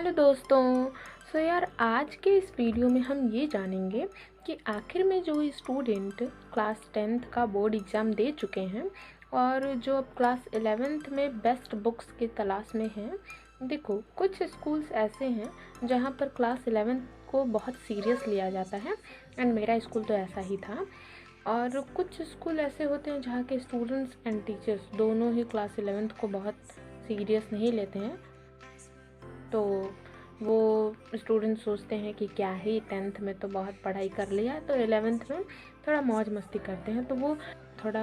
Hello दोस्तों। यार आज के इस वीडियो में हम ये जानेंगे कि आखिर में जो स्टूडेंट क्लास 10th का बोर्ड एग्ज़ाम दे चुके हैं और जो अब क्लास 11th में बेस्ट बुक्स की तलाश में हैं। देखो, कुछ स्कूल्स ऐसे हैं जहाँ पर क्लास 11th को बहुत सीरियस लिया जाता है, एंड मेरा स्कूल तो ऐसा ही था। और कुछ स्कूल ऐसे होते हैं जहाँ के स्टूडेंट्स एंड टीचर्स दोनों ही क्लास 11th को बहुत सीरियस नहीं लेते हैं। तो वो स्टूडेंट सोचते हैं कि क्या ही 10th में तो बहुत पढ़ाई कर लिया, तो 11th में थोड़ा मौज मस्ती करते हैं, तो वो थोड़ा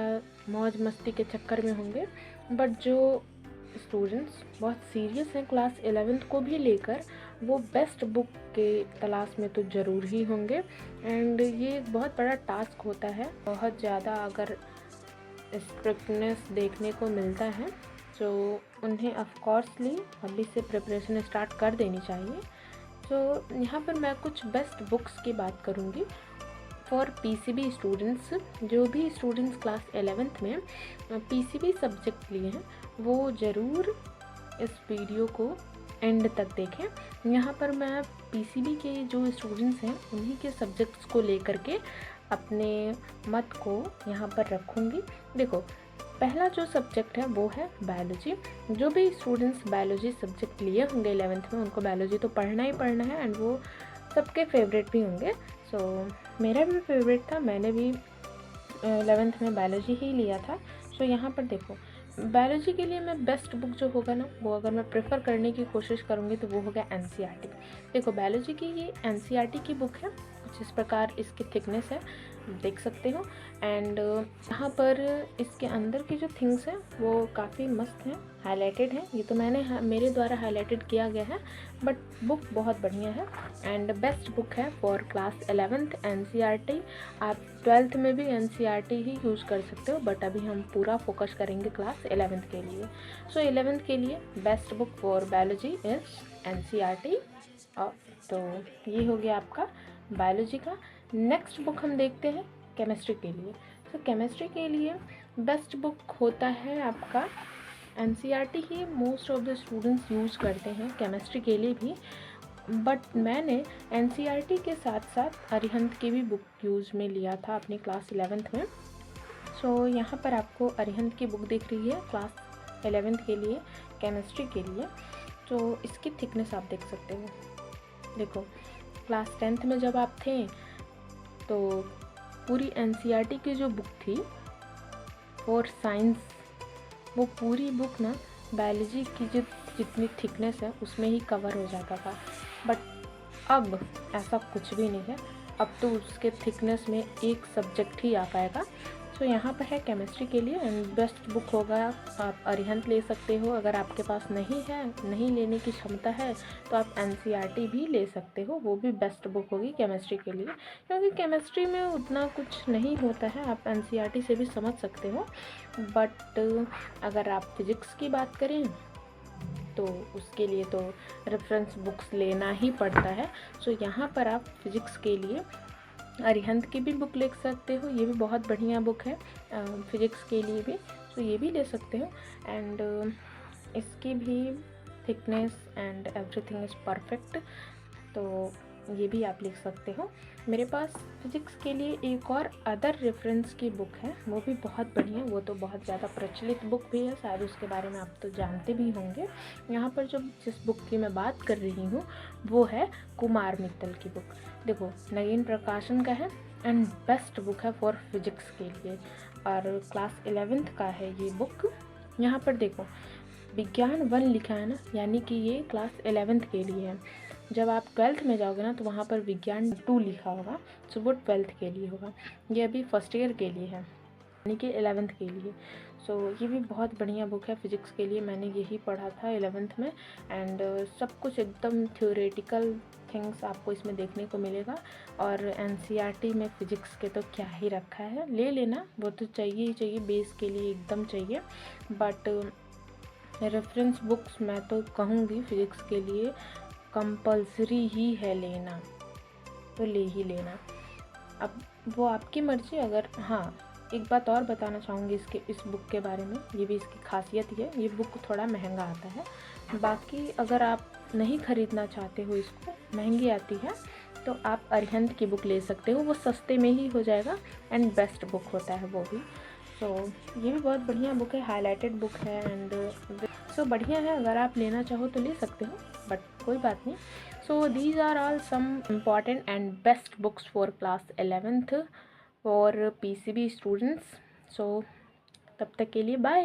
मौज मस्ती के चक्कर में होंगे। बट जो स्टूडेंट्स बहुत सीरियस हैं क्लास 11th को भी लेकर, वो बेस्ट बुक के तलाश में तो ज़रूर ही होंगे। एंड ये एक बहुत बड़ा टास्क होता है, बहुत ज़्यादा अगर स्ट्रिक्टनेस देखने को मिलता है तो उन्हें ऑफकोर्सली अभी से प्रिपरेशन स्टार्ट कर देनी चाहिए। तो यहाँ पर मैं कुछ बेस्ट बुक्स की बात करूँगी फॉर पीसीबी स्टूडेंट्स। जो भी स्टूडेंट्स क्लास 11th में पीसीबी सब्जेक्ट लिए हैं वो ज़रूर इस वीडियो को एंड तक देखें। यहाँ पर मैं पीसीबी के जो स्टूडेंट्स हैं उन्हीं के सब्जेक्ट्स को लेकर के अपने मत को यहाँ पर रखूँगी। देखो, पहला जो सब्जेक्ट है वो है बायोलॉजी। जो भी स्टूडेंट्स बायोलॉजी सब्जेक्ट लिए होंगे 11th में, उनको बायोलॉजी तो पढ़ना ही पढ़ना है, एंड वो सबके फेवरेट भी होंगे। मेरा भी फेवरेट था, मैंने भी 11th में बायोलॉजी ही लिया था। यहाँ पर देखो, बायोलॉजी के लिए मैं बेस्ट बुक जो होगा ना, वो अगर मैं प्रेफर करने की कोशिश करूँगी तो वो होगा एनसीईआरटी। देखो, बायोलॉजी की ये एनसीईआरटी की बुक है, कुछ इस प्रकार इसकी थिकनेस है, देख सकते हो। एंड यहाँ पर इसके अंदर की जो थिंग्स हैं वो काफ़ी मस्त हैं, हाईलाइटेड हैं। ये तो मेरे द्वारा हाईलाइटेड किया गया है, बट बुक बहुत बढ़िया है एंड बेस्ट बुक है फॉर क्लास 11th एनसीईआरटी। आप 12th में भी एनसीईआरटी ही यूज़ कर सकते हो, बट अभी हम पूरा फोकस करेंगे क्लास 11th के लिए। 11th के लिए best book for biology is NCERT. तो ये हो गया आपका बायोलॉजी का। नेक्स्ट बुक हम देखते हैं केमिस्ट्री के लिए। केमिस्ट्री के लिए बेस्ट बुक होता है आपका NCERT he most of the students use करते हैं केमिस्ट्री के लिए भी, बट मैंने एनसीईआरटी के साथ साथ अरिहंत की भी बुक यूज़ में लिया था अपनी क्लास 11th में। यहाँ पर आपको अरिहंत की बुक दिख रही है क्लास 11th के लिए, केमिस्ट्री के लिए। इसकी थिकनेस आप देख सकते हो। देखो, क्लास 10th में जब आप थे तो पूरी एनसीईआरटी की जो बुक थी फॉर साइंस, वो पूरी बुक ना बायोलॉजी की जितनी थिकनेस है उसमें ही कवर हो जाता था। बट अब ऐसा कुछ भी नहीं है, अब तो उसके थिकनेस में एक सब्जेक्ट ही आ पाएगा। यहाँ पर है केमिस्ट्री के लिए, एंड बेस्ट बुक होगा आप अरिहंत ले सकते हो। अगर आपके पास नहीं लेने की क्षमता है तो आप एनसीईआरटी भी ले सकते हो, वो भी बेस्ट बुक होगी केमिस्ट्री के लिए, क्योंकि केमिस्ट्री में उतना कुछ नहीं होता है, आप एनसीईआरटी से भी समझ सकते हो। बट अगर आप फिज़िक्स की बात करें तो उसके लिए तो रेफरेंस बुक्स लेना ही पड़ता है। यहाँ पर आप फिज़िक्स के लिए अरिहंत की भी बुक ले सकते हो, ये भी बहुत बढ़िया बुक है फिज़िक्स के लिए भी, ये भी ले सकते हो। एंड इसकी भी thickness and everything is perfect, तो ये भी आप लिख सकते हो। मेरे पास फिज़िक्स के लिए एक और अदर रेफरेंस की बुक है, वो भी बहुत बढ़िया, वो तो बहुत ज़्यादा प्रचलित बुक भी है, शायद उसके बारे में आप तो जानते भी होंगे। यहाँ पर जो जिस बुक की मैं बात कर रही हूँ वो है कुमार मित्तल की बुक। देखो, नवीन प्रकाशन का है एंड बेस्ट बुक है फॉर फिज़िक्स के लिए, और क्लास 11th का है ये बुक। यहाँ पर देखो, विज्ञान 1 लिखा है ना, यानी कि ये क्लास 11th के लिए है। जब आप 12th में जाओगे ना तो वहाँ पर विज्ञान 2 लिखा होगा, वो 12th के लिए होगा। ये अभी फर्स्ट ईयर के लिए है, यानी कि 11th के लिए। ये भी बहुत बढ़िया बुक है फिज़िक्स के लिए, मैंने यही पढ़ा था 11th में। एंड सब कुछ एकदम थ्योरेटिकल थिंग्स आपको इसमें देखने को मिलेगा, और एनसीईआरटी में फ़िज़िक्स के तो क्या ही रखा है, ले लेना, वो तो चाहिए ही चाहिए, बेस के लिए एकदम चाहिए। बट रेफरेंस बुक्स मैं तो कहूँगी फ़िज़िक्स के लिए कंपल्सरी ही है लेना, तो ले ही लेना। अब वो आपकी मर्ज़ी। अगर हाँ, एक बात और बताना चाहूँगी इस बुक के बारे में, ये भी इसकी खासियत ही है, ये बुक थोड़ा महंगा आता है। बाकी अगर आप नहीं ख़रीदना चाहते हो इसको, महंगी आती है, तो आप अरिहंत की बुक ले सकते हो, वो सस्ते में ही हो जाएगा एंड बेस्ट बुक होता है वो भी। सो ये भी बहुत बढ़िया बुक है, हाईलाइटेड बुक है एंड सो बढ़िया है, अगर आप लेना चाहो तो ले सकते हो, बट कोई बात नहीं। So these are all some important and best books for class 11th for PCB students. So तब तक के लिए बाय।